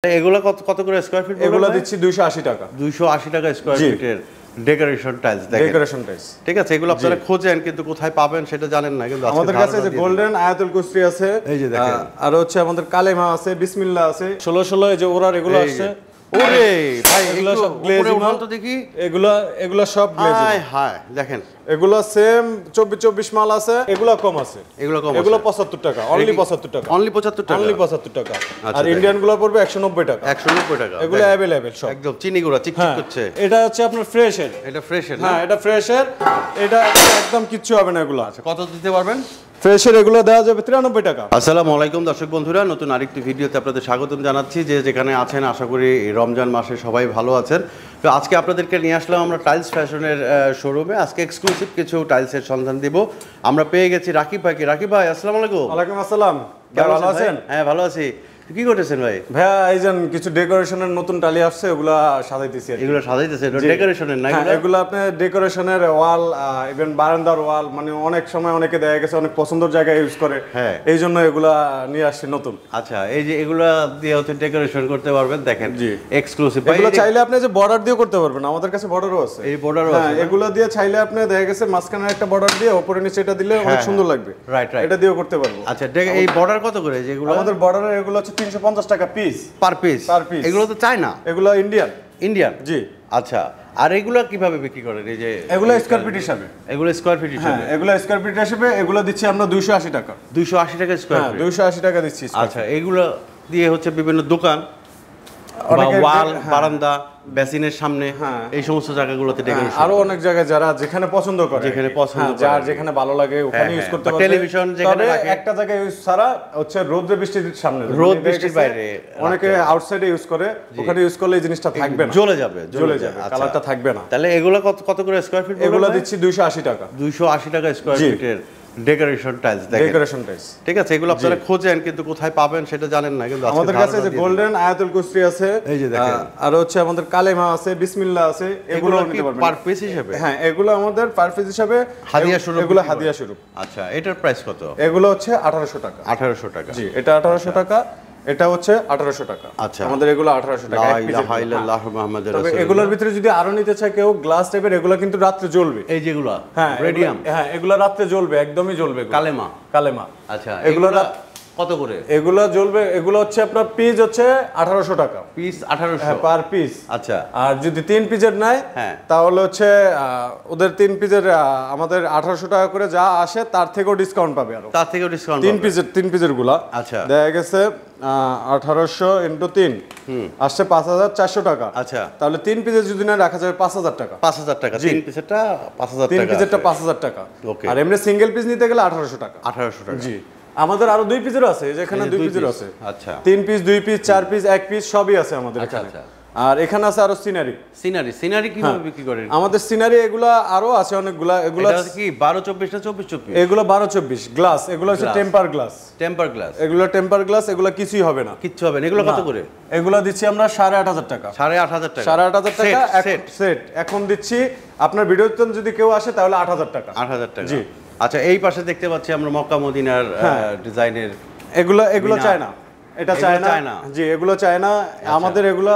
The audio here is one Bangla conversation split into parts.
এগুলো কত কত করে স্কয়ার ফিট? এগুলো দিচ্ছি 280 টাকা। 280 টাকা স্কয়ার ফিটের ডেকোরেশন টাইলস। দেখেন ডেকোরেশন টাইলস, ঠিক আছে। এগুলো আপনারা খোঁজেন কিন্তু কোথায় পাবেন সেটা জানেন না, কিন্তু আমাদের কাছে যে গোল্ডেন আয়াতুল কুসরি আছে, এই যে দেখেন, আর হচ্ছে আমাদের কালেমা আছে, বিসমিল্লাহ আছে, 16 এই যে ওরার এগুলো আসছে। ওরে ভাই এগুলো সব গ্লেজিং মাল তো দেখি, এগুলো সব গ্লেজিং। হাই হাই দেখেন, এগুলো সেম 24 মাল আছে, এগুলো কম আছে, এগুলো 75 টাকা, অনলি 75 টাকা, অনলি 75 টাকা, অনলি 75 টাকা। আর ইন্ডিয়ান গুলো পড়বে 190 টাকা, 190 টাকা। এগুলো अवेलेबल সব, একদম চিনি গুঁড়া চিকচিক করছে। এটা হচ্ছে আপনার ফ্রেশের, এটা ফ্রেশের, হ্যাঁ এটা ফ্রেশের, এটা একদম কিচ্ছু হবে না এগুলো। আচ্ছা কত দিতে পারবেন? ফ্রেশের এগুলো দেওয়া যাবে 93 টাকা। আসসালামু আলাইকুম দর্শক বন্ধুরা, নতুন আরেকটি ভিডিওতে আপনাদের স্বাগতম জানাচ্ছি। যে যেখানে আছেন আশা করি রমজান মাসে সবাই ভালো আছেন। তো আজকে আপনাদেরকে নিয়ে আসলাম আমরা টাইলস ফ্যাশনের শোরুমে। আজকে এক্সক্লুসিভ কিছু টাইলসের সন্ধান দিব। আমরা পেয়ে গেছি রাকিব ভাইকে। রাকিব ভাই আসসালামু আলাইকুম। ওয়ালাইকুম আসসালাম, ভালো আছেন? হ্যাঁ ভালো আছি। কি করতেছেন ভাই? ভাইয়া এই যে কিছু ডেকোরেশনের নতুন টালি আসছে, ওগুলা সাজাইতেছি। এগুলো সাজাইতেছে ডেকোরেশনের না? এগুলো আপনি ডেকোরেশনের ওয়াল, ইভেন বারান্দার ওয়াল, মানে অনেক সময় অনেকে দেখা গেছে অনেক পছন্দের জায়গায় ইউজ করে, হ্যাঁ এই জন্য এগুলা নিয়ে আসছে নতুন। আচ্ছা এই যে এগুলা দিয়ে হচ্ছে ডেকোরেশন করতে পারবেন, দেখেন জি এক্সক্লুসিভ। এগুলো চাইলে আপনি যে বর্ডার দিয়ে করতে পারবেন, আমাদের কাছে বর্ডারও আছে। এই বর্ডারও আছে, এগুলো দিয়ে চাইলে আপনি দেখা গেছে মাঝখানে একটা বর্ডার দিয়ে উপরে নিচে এটা দিলে অনেক সুন্দর লাগবে। রাইট রাইট, এটা দিয়েও করতে পারবো। আচ্ছা এই বর্ডার কত করে? যেগুলো আমাদের বর্ডারের এগুলো হচ্ছে 350 টাকা পিস, পার পিস। এগুলো তো চায়না, এগুলো ইন্ডিয়ান। ইন্ডিয়ান জি। আচ্ছা আর এগুলো কিভাবে বিক্রি করেন? এই যে এগুলো স্কয়ার ফিট হিসাবে, এগুলো স্কয়ার ফিট হিসাবে, এগুলো স্কয়ার ফিট হিসাবে এগুলো দিচ্ছি আমরা 280 টাকা। 280 টাকা স্কয়ার ফিট, 280 টাকা দিচ্ছি। আচ্ছা এগুলো দিয়ে হচ্ছে বিভিন্ন দোকান, ওয়াল, বারান্দা, বেসিনের সামনে, এই সমস্ত জায়গাগুলোতে ডেকোরেশন, আরো অনেক জায়গায় যারা যেখানে পছন্দ করে, যেখানে পছন্দ যার যেখানে ভালো লাগে ওখানে ইউজ করতে পারবে। টেলিভিশন যেখানে রাখে, একটা জায়গায় ইউজ ছাড়া হচ্ছে রোদ বৃষ্টির সামনে, রোদ বৃষ্টির বাইরে অনেকে আউটসাইডে ইউজ করে, ওখানে ইউজ করলে এই জিনিসটা থাকবে না, জ্বলে যাবে, কালারটা থাকবে না। তাহলে এগুলো কত করে স্কয়ার ফিট? এগুলো দিচ্ছি 280 টাকা। 280 টাকা স্কয়ার ফিটের ডেকোরেশন টাইলস। দেখেন ডেকোরেশন টাইলস, ঠিক আছে। এগুলো আপনারা খোঁজেন কিন্তু কোথায় পাবেন সেটা জানেন না, কিন্তু আমাদের কাছে যে গোল্ডেন আয়াতুল কুসরি আছে, এই যে দেখেন, আর হচ্ছে আমাদের কালেমা আছে, বিসমিল্লাহ আছে, এগুলো নিতে পারবেন পার পিস হিসেবে। হ্যাঁ এগুলো আমাদের পার পিস হিসেবে হাদিয়া স্বরূপ, এগুলো হাদিয়া স্বরূপ। আচ্ছা এটার প্রাইস কত? এগুলো হচ্ছে 1800 টাকা। 1800 টাকা, জি এটা 1800 টাকা, এটা হচ্ছে 1800 টাকা। আচ্ছা আমাদের এগুলো 1800 টাকা। লা ইলাহা ইল্লাল্লাহ মুহাম্মাদুর রাসূলুল্লাহ। তবে এগুলোর ভিতরে যদি আরো নিতে চায় কেউ, গ্লাস টাইপের, এগুলো কিন্তু রাতে জ্বলবে। এই যেগুলো রেডিয়াম, হ্যাঁ এগুলো রাতে জ্বলবে, একদমই জ্বলবে। কালেমা। আচ্ছা এগুলো কত করে? এগুলো জ্বলবে, এগুলো হচ্ছে আপনার পিস হচ্ছে 1800 টাকা পিস, 1800 পার পিস। আচ্ছা আর যদি 3 পিসের নেয় তাহলে হচ্ছে ওদের 3 পিসের আমাদের 1800 টাকা করে যা আসে তার থেকেও ডিসকাউন্ট পাবে, আরো তার থেকেও ডিসকাউন্ট। 3 পিসের গুলা আচ্ছা দেখা গেছে 1800 × 3 আসছে 5400 টাকা। আচ্ছা তাহলে 3 পিসের যদি না রাখা যাবে 5000 টাকা। 5000 টাকা 3 পিসেরটা 5000 টাকা। 3 পিসেরটা 5000 টাকা। আর এমনি সিঙ্গেল পিস নিতে গেলে 1800 টাকা। 1800 টাকা। জি আমাদের আরো 2 পিসেরও আছে, যেখানে 2 পিসের আছে। আচ্ছা 3 পিস, 2 পিস, 4 পিস, 1 পিস সবই আছে আমাদের এখানে। আর এখানে আছে আরো সিনারি কিভাবে বিক্রি করেন? আমাদের সিনারি এগুলা আরো আছে অনেকগুলা। এগুলা কি 12 24 না 24 24? এগুলো 12 24 গ্লাস, এগুলো হচ্ছে টেম্পার গ্লাস। এগুলো টেম্পার গ্লাস, এগুলো কিছুই হবে না, কিচ্ছু হবে না। এগুলো কত করে? এগুলো দিচ্ছি আমরা 8500 টাকা। 8500 টাকা, 8500 টাকা সেট। এখন দিচ্ছি আপনার ভিডিওতে যদি কেউ আসে তাহলে 8000 টাকা। 8000 টাকা, জি। আচ্ছা এই পাশে দেখতে পাচ্ছি আমরা মক্কা মদিনার ডিজাইনের, এগুলো চায় না, এটা চায় না। জি এগুলো চায় না। আমাদের এগুলো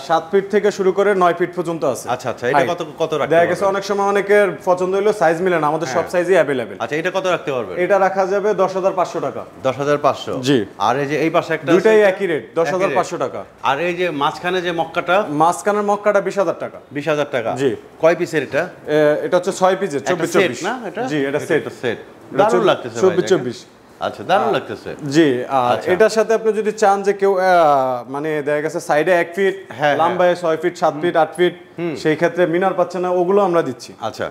7 ফিট থেকে শুরু করে 9 ফিট পর্যন্ত আছে। আচ্ছা আচ্ছা এটা কত রাখতে? দেখা গেছে অনেক সময় অনেকের পছন্দ হলো সাইজ মিলে না, আমাদের সব সাইজই अवेलेबल। আচ্ছা এটা কত রাখতে পারবেন? এটা রাখা যাবে 10500 টাকা। 10500, জি। আর এই যে এই পাশে একটা, দুইটাই একই রেট, 10500 টাকা। আর এই যে মাঝখানে যে মাঝখানের মক্কাটা 20000 টাকা। 20000 টাকা, জি। কয় পিসের এটা? এটা হচ্ছে 6 পিসের, 24 না এটা? জি এটা সেট। দারুণ লাগতেছে 24। আচ্ছা দারুণ লাগতেছে, জি। আর এটার সাথে আপনি যদি চান যে কেউ মানে দেখা গেছে সাইডে 1 ফিট, লম্বায় 6 ফিট, 7 ফিট, 8 ফিট, সেই ক্ষেত্রে মিনার পাচ্ছে না, ওগুলো আমরা দিচ্ছি। আচ্ছা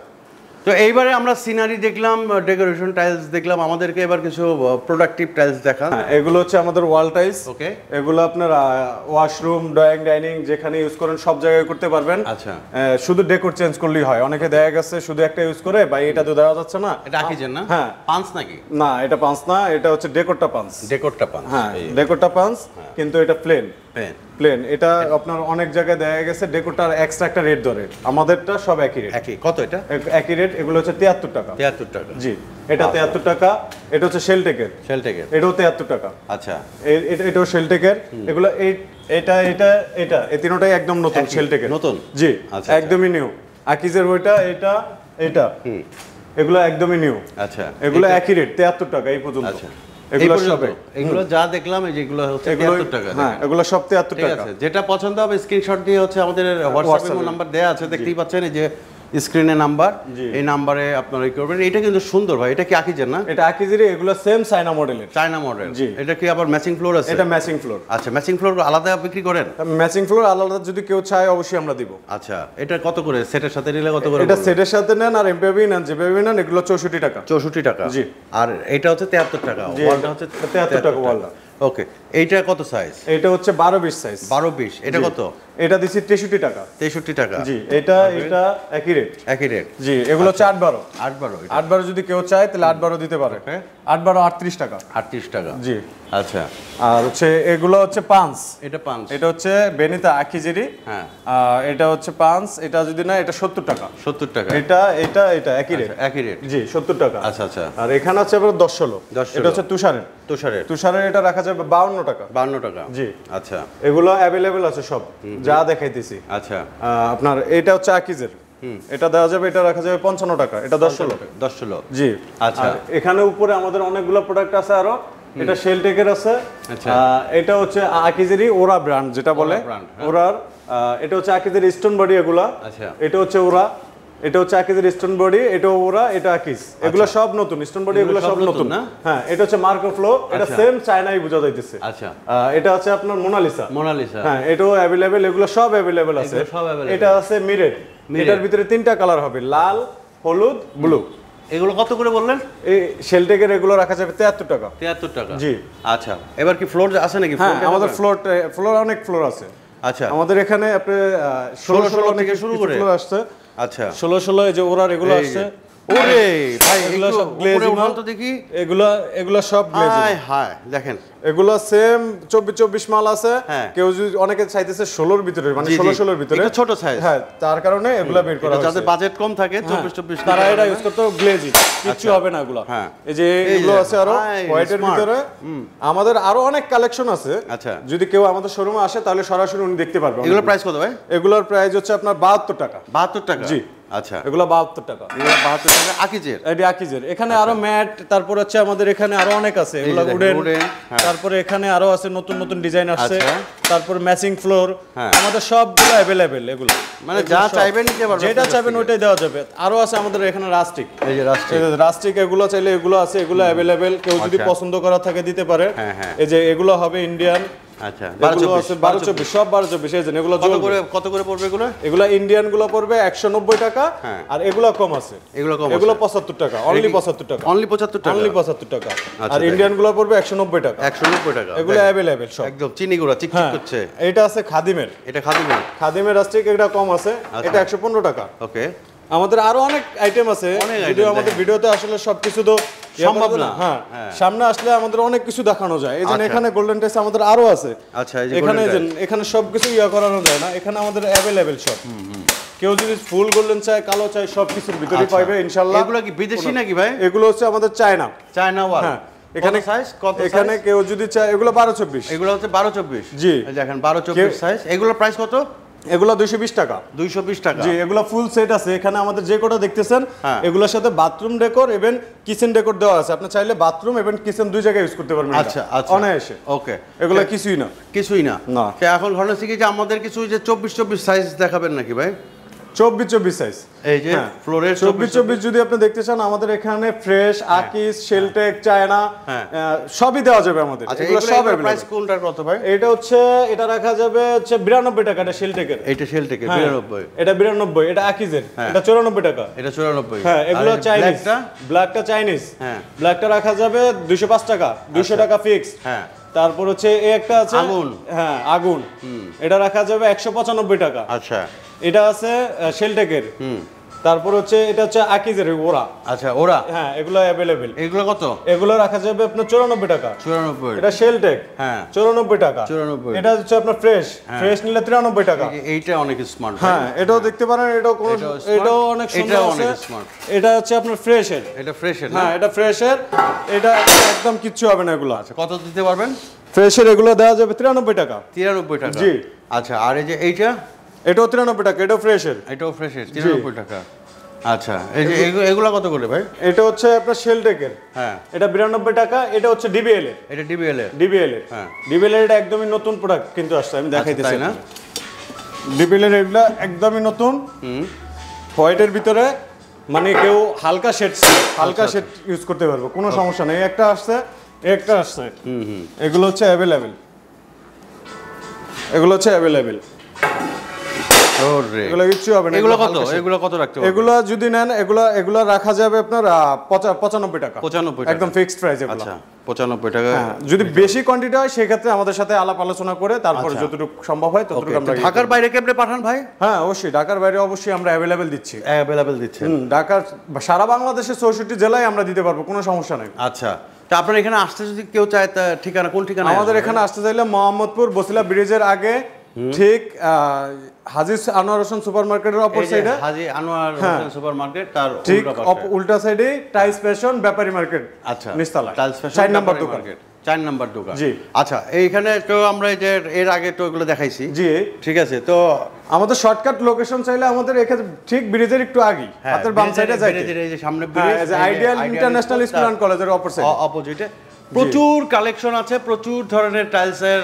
তো এইবারে আমরা সিনারি দেখলাম, ডেকোরেশন টাইলস দেখলাম, আমাদেরকে এবার কিছু প্রোডাক্টিভ টাইলস দেখান। এগুলো হচ্ছে আমাদের ওয়াল টাইলস। ওকে, এগুলো আপনার ওয়াশরুম, ড্রয়িং, ডাইনিং যেখানে ইউজ করেন সব জায়গায় করতে পারবেন। আচ্ছা শুধু ডেকোর চেঞ্জ করলেই হয়। অনেকে দেখা গেছে শুধু একটা ইউজ করে, ভাই এটা তো দেওয়া যাচ্ছে না, এটা আকিজেন না? হ্যাঁ পাঁচ নাকি? না এটা পাঁচ না, এটা হচ্ছে ডেকোরটা পাঁচ। হ্যাঁ ডেকোরটা পাঁচ, কিন্তু এটা প্লেন। এটা আপনার অনেক জায়গায় দেখা গেছে ডেকোরটার এক্সট্রা একটা রেট ধরে, আমাদেরটা সব একই রেট। কত এটা? একই রেট। এগুলো হচ্ছে 73 টাকা। 73 টাকা, জি। এটা 73 টাকা। এটা হচ্ছে শেলটেকের, এটাও 73 টাকা। আচ্ছা এটাও শেলটেকের। এগুলো এটা এটা এটা এই তিনটাই একদম নতুন শেলটেকের নতুন জি একদমই নিউ আকিজের ওইটা এটা এটা এগুলো একদমই নিউ আচ্ছা এগুলো একই রেট 73 টাকা এই পর্যন্ত আচ্ছা এগুলো সব এগুলো যা দেখলাম এই যেগুলো হচ্ছে 73 টাকা হ্যাঁ এগুলো সব 73 টাকা যেটা পছন্দ হবে স্ক্রিনশট দিয়ে হচ্ছে আমাদের হোয়াটসঅ্যাপে নাম্বার দেয়া আছে দেখতেই পাচ্ছেন এই যে স্ক্রিনে নাম্বার এই নাম্বারে আপনারা ই করবেন এটা কিন্তু সুন্দর ভাই এটা কি আকিজের না এটা আকিজেরই এগুলো সেম চায়না মডেলের চায়না মডেল এটা কি আবার ম্যাচিং ফ্লোর আছে এটা ম্যাচিং ফ্লোর আচ্ছা ম্যাচিং ফ্লোর আলাদা বিক্রি করেন ম্যাচিং ফ্লোর আলাদা যদি কেউ চায় অবশ্যই আমরা দিব আচ্ছা এটা কত করে সেটের সাথে নিলে কত করে এটা সেটের সাথে নেন আর এমপিবি নেন যেভাবে নেন এগুলো 64 টাকা 64 টাকা জি আর এটা হচ্ছে 73 টাকা ওয়ালটা হচ্ছে 73 টাকা ওয়ালটা ওকে এইটা কত সাইজ এটা হচ্ছে 12-20 সাইজ 12-20 এটা কত এটা দিছি 63 টাকা 63 টাকা জি এটা একই রেট একই রেট জি এগুলো 8-12 8-12 যদি কেউ চায় তাহলে 8-12 দিতে পারে 8-12 38 টাকা 38 টাকা জি আচ্ছা আর হচ্ছে এগুলো হচ্ছে পাঁচ এটা পাঁচ এটা হচ্ছে বেনিতা আকিজেরি হ্যাঁ এটা হচ্ছে পাঁচ এটা যদি না এটা 70 টাকা 70 টাকা এটা এটা এটা একই রেট একই রেট জি 70 টাকা আচ্ছা আচ্ছা আর এখানে আছে আবার 10-16 এটা হচ্ছে তুষারের এটা রাখা যাবে 52 টাকা 52 টাকা জি আচ্ছা এগুলো अवेलेबल আছে সব যা দেখাইতেছি আচ্ছা আপনার এটা হচ্ছে আকিজের এটা দেওয়া যাবে এটা রাখা যাবে 55 টাকা এটা 10-16 জি আচ্ছা এখানে উপরে আমাদের অনেকগুলো প্রোডাক্ট আছে আরো এটা শেলটেকের আছে এটা হচ্ছে আকিজেরই ওরা ব্র্যান্ড যেটা বলে ওরার এটা হচ্ছে আকিজের স্টোন বডি এগুলা আচ্ছা এটা হচ্ছে ওরা এটা হচ্ছে আকিজের স্টোন বডি এটা ওরা এটা আকিজ এগুলো সব নতুন স্টোন বডি এগুলো সব নতুন না হ্যাঁ এটা হচ্ছে মার্কো ফ্লো এটা সেম চায়নাই বোঝা যাইতেছে আচ্ছা এটা আছে আপনার মোনালিসা হ্যাঁ এটাও अवेलेबल এগুলো সব अवेलेबल আছে এটা আছে মিরেট এটার ভিতরে তিনটা কালার হবে লাল হলুদ ব্লু এগুলো কত করে বললেন এই শেলটেকের এগুলো রাখা যাবে 73 টাকা 73 টাকা জি আচ্ছা এবার কি ফ্লোর আছে নাকি হ্যাঁ আমাদের ফ্লোর অনেক ফ্লোর আছে আচ্ছা আমাদের এখানে আপনি 16 থেকে শুরু করে ফ্লোর আসছে আচ্ছা 16 এই যে ওরার এগুলো আসছে ওরে ভাই এগুলো সব গ্লেজিং তো দেখি এগুলো সব গ্লেজিং হায় দেখেন এগুলো সেম 24 মাল আছে কেউ যদি অনেকে চাইতেছে 16 এর ভিতরে মানে 16 এর ভিতরে এটা ছোট সাইজ হ্যাঁ তার কারণে এগুলো বের করা হয়েছে যাদের বাজেট কম থাকে 24 তারা এটা ইউজ করতে গ্লেজিং কিছু হবে না এগুলো হ্যাঁ এই যে এগুলো আছে আরো হোয়াইটের ভিতরে আমাদের আরো অনেক কালেকশন আছে আচ্ছা যদি কেউ আমাদের শোরুমে আসে তাহলে সরাসরি উনি দেখতে পারবেন এগুলোর প্রাইস কত ভাই এগুলোর প্রাইস হচ্ছে আপনার 72 টাকা 72 টাকা জি আচ্ছা এগুলো 72 টাকা এগুলো 72 টাকা আকিজের এটা আকিজের এখানে আরো ম্যাট তারপর হচ্ছে আমাদের এখানে আরো অনেক আছে এগুলো উডেন তারপরে এখানে আরো আছে নতুন নতুন ডিজাইন আসছে তারপর ম্যাচিং ফ্লোর আমাদের সবগুলো अवेलेबल এগুলো মানে যা চাইবেন নিতে পারবেন যেটা চাইবেন ওইটাই দেওয়া যাবে আরো আছে আমাদের এখানে রাস্টিক এই যে রাস্টিক এগুলো চাইলে এগুলো আছে এগুলো अवेलेबल কেউ যদি পছন্দ করা থাকে দিতে পারে এই যে এগুলো হবে ইন্ডিয়ান আচ্ছা 12-24 সব 12-24 এই যে এগুলো কত করে পড়বে এগুলো ইন্ডিয়ান গুলো পড়বে 190 টাকা আর এগুলো কম আছে এগুলো 75 টাকা অনলি 75 টাকা অনলি 75 টাকা অনলি 75 টাকা আর ইন্ডিয়ান গুলো পড়বে 190 টাকা 190 টাকা এগুলো अवेलेबल সব একদম চিনি গুঁড়া চিকচিক করছে এটা আছে খাদিমের এটা খাদিমের রাস্টিক এটা কম আছে এটা 115 টাকা ওকে আমাদের আরো অনেক আইটেম আছে যদিও আমাদের ভিডিওতে আসলে সবকিছু তো সম্ভব না হ্যাঁ সামনে আসলে আমাদের অনেক কিছু দেখানো যায় এই যে এখানে গোল্ডেন টাইস আমাদের আরো আছে আচ্ছা এখানে সবকিছু করানো যায় না এখানে আমাদের अवेलेबल সব কেউ যদি ফুল গোল্ডেন চায় কালো চায় সবকিছুর ভিতরে পাবে ইনশাআল্লাহ এগুলো কি বিদেশি নাকি ভাই এগুলো হচ্ছে আমাদের চায়না ওয়াল হ্যাঁ এখানে সাইজ কত এখানে কেউ যদি চায় এগুলো 12-24 এগুলো হচ্ছে 12-24 জি দেখেন 12-24 সাইজ এগুলোর প্রাইস কত এগুলো 220 টাকা 220 টাকা জি এগুলো ফুল সেট আছে এখানে আমাদের যে কোটা দেখতেছেন এগুলোর সাথে বাথরুম ডেকোর এবং কিচেন ডেকোর দেওয়া আছে আপনি চাইলে বাথরুম এবং কিচেন দুই জায়গায় ইউজ করতে পারবেন আচ্ছা অনায়াসে ওকে এগুলো কিছুই না এখন ঘটনা হচ্ছে কি যে আমাদের কিছু যে 24 সাইজ দেখাবেন নাকি ভাই 24 সাইজ এই যে ফ্লোরের 24 যদি আপনি দেখতে চান আমাদের এখানে ফ্রেশ আকিস শেলটেক চায়না সবই দেওয়া যাবে আমাদের এগুলো সব প্রাইস কোনটার কত ভাই এটা রাখা যাবে হচ্ছে 92 টাকা এটা শেলটেকের এটা শেলটেকের 92 এটা 92 এটা আকিজের এটা 94 টাকা এটা 94 হ্যাঁ এগুলো চাইনিজ ব্ল্যাকটা চাইনিজ ব্ল্যাকটা রাখা যাবে 205 টাকা 200 টাকা ফিক্স হ্যাঁ তারপর হচ্ছে এই একটা আছে আগুন এটা রাখা যাবে 195 টাকা আচ্ছা এটা আছে শেলটেকের তারপর হচ্ছে এটা হচ্ছে আকিজের ওরা। আচ্ছা ওরা, হ্যাঁ এগুলো অ্যাভেলেবেল। এগুলো কত? এগুলো রাখা যাবে আপনার 94 টাকা। 94। এটা শেলটেক, হ্যাঁ 94 টাকা। 94। এটা হচ্ছে আপনার ফ্রেশ নিলে 93 টাকা। এইটা অনেক স্মার্ট। হ্যাঁ এটাও দেখতে পারেন, এটাও অনেক সুন্দর আছে। এটা হচ্ছে আপনার ফ্রেশের। এটা ফ্রেশের? হ্যাঁ এটা ফ্রেশের, এটা একদম কিচ্ছু হবে না এগুলো। আচ্ছা কত দিতে পারবেন? ফ্রেশের এগুলো দেওয়া যাবে 93 টাকা। 93 টাকা? জি। আচ্ছা আর এই যে এইটা? এটাও 93 টাকা, এটাও ফ্রেশের। এটাও ফ্রেশের 93 টাকা। আচ্ছা এই যে এগুলো কত করে ভাই? এটা হচ্ছে আপনার শেলটেকের। হ্যাঁ এটা 92 টাকা। এটা হচ্ছে ডিবিএল এর। এটা ডিবিএল এর? ডিবিএল এর। হ্যাঁ ডিবিএল এর এটা একদমই নতুন প্রোডাক্ট কিন্তু আসছে, আমি দেখাইতেছি না। ডিবিএল এর এগুলা একদমই নতুন। হোয়াইটের ভিতরে, মানে কেউ হালকা শেড ইউজ করতে পারবে, কোনো সমস্যা নেই। একটা আসছে, একটা আসছে। এগুলো হচ্ছে অ্যাভেলেবেল, এগুলো হচ্ছে অ্যাভেলেবেল। এগুলো কিচ্ছু হবে না। এগুলো কত? এগুলো কত রাখতে পারবেন? এগুলো যদি নেন এগুলো রাখা যাবে আপনার 95 টাকা। 95 টাকা একদম ফিক্সড প্রাইস এগুলো। আচ্ছা 95 টাকা। হ্যাঁ যদি বেশি কোয়ান্টিটি হয় সেই ক্ষেত্রে আমাদের সাথে আলাপ আলোচনা করে তারপর যতটুকু সম্ভব হয় ততটুকু আমরা। ঢাকার বাইরে কেমনে পাঠান ভাই? হ্যাঁ অবশ্যই ঢাকার বাইরে অবশ্যই আমরা অ্যাভেলেবেল দিচ্ছি। অ্যাভেলেবেল দিচ্ছেন? ঢাকার সারা বাংলাদেশে 64 জেলায় আমরা দিতে পারবো, কোনো সমস্যা নেই। আচ্ছা তা আপনার এখানে আসতে যদি কেউ চায় তা ঠিকানা কোন ঠিকানা? আমাদের এখানে আসতে চাইলে মোহাম্মদপুর বসিলা ব্রিজের আগে ঠিক হাজি আনোয়ার হোসেন সুপার মার্কেটের অপর সাইডে। হাজি আনোয়ার হোসেন সুপার মার্কেট তার ঠিক উল্টা সাইডে টাইলস ফ্যাশন ব্যাপারী মার্কেট। আচ্ছা নিচতলা টাইলস ফ্যাশন 4 নাম্বার দোকান। 4 নাম্বার দোকান। জি। আচ্ছা এইখানে তো আমরা এই যে এর আগে তো এগুলো দেখাইছি। জি ঠিক আছে। তো আমাদের শর্টকাট লোকেশন চাইলে আমাদের এখানে ঠিক ব্রিজের একটু আগে হাতের বাম সাইডে যাইতে। ব্রিজের এই যে সামনে bridge, ideal international school and কলেজের অপোজিটে প্রচুর কালেকশন আছে, প্রচুর ধরনের টাইলসের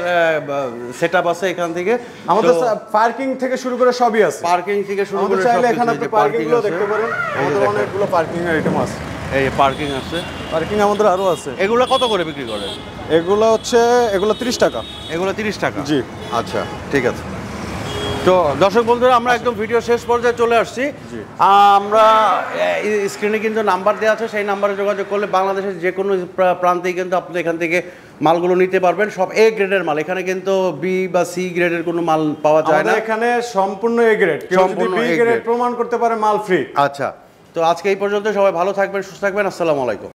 সেটআপ আছে এখান থেকে। আমাদের পার্কিং থেকে শুরু করে সবই আছে। পার্কিং থেকে শুরু করে চাইলে এখানে আপনি পার্কিং গুলো দেখতে পারেন। আমাদের অনেকগুলো পার্কিং এর আইটেম আছে। এই যে পার্কিং আছে, পার্কিং আমাদের আরো আছে। এগুলো কত করে বিক্রি করেন? এগুলো হচ্ছে 30 টাকা। এগুলো 30 টাকা? জি। আচ্ছা ঠিক আছে। তো দর্শক বন্ধুরা আমরা একদম ভিডিও শেষ পর্যায়ে চলে আসছি। আমরা স্ক্রিনে কিন্তু নাম্বার দেওয়া আছে, সেই নাম্বারে যোগাযোগ করলে বাংলাদেশের যে কোনো প্রান্তেই কিন্তু আপনি এখান থেকে মালগুলো নিতে পারবেন। সব এ গ্রেডের মাল, এখানে কিন্তু বি বা সি গ্রেডের কোনো মাল পাওয়া যায় না। এখানে সম্পূর্ণ এ গ্রেড, কেউ যদি বি গ্রেড প্রমাণ করতে পারে মাল ফ্রি। আচ্ছা তো আজকে এই পর্যন্ত, সবাই ভালো থাকবেন, সুস্থ থাকবেন, আসসালামু আলাইকুম।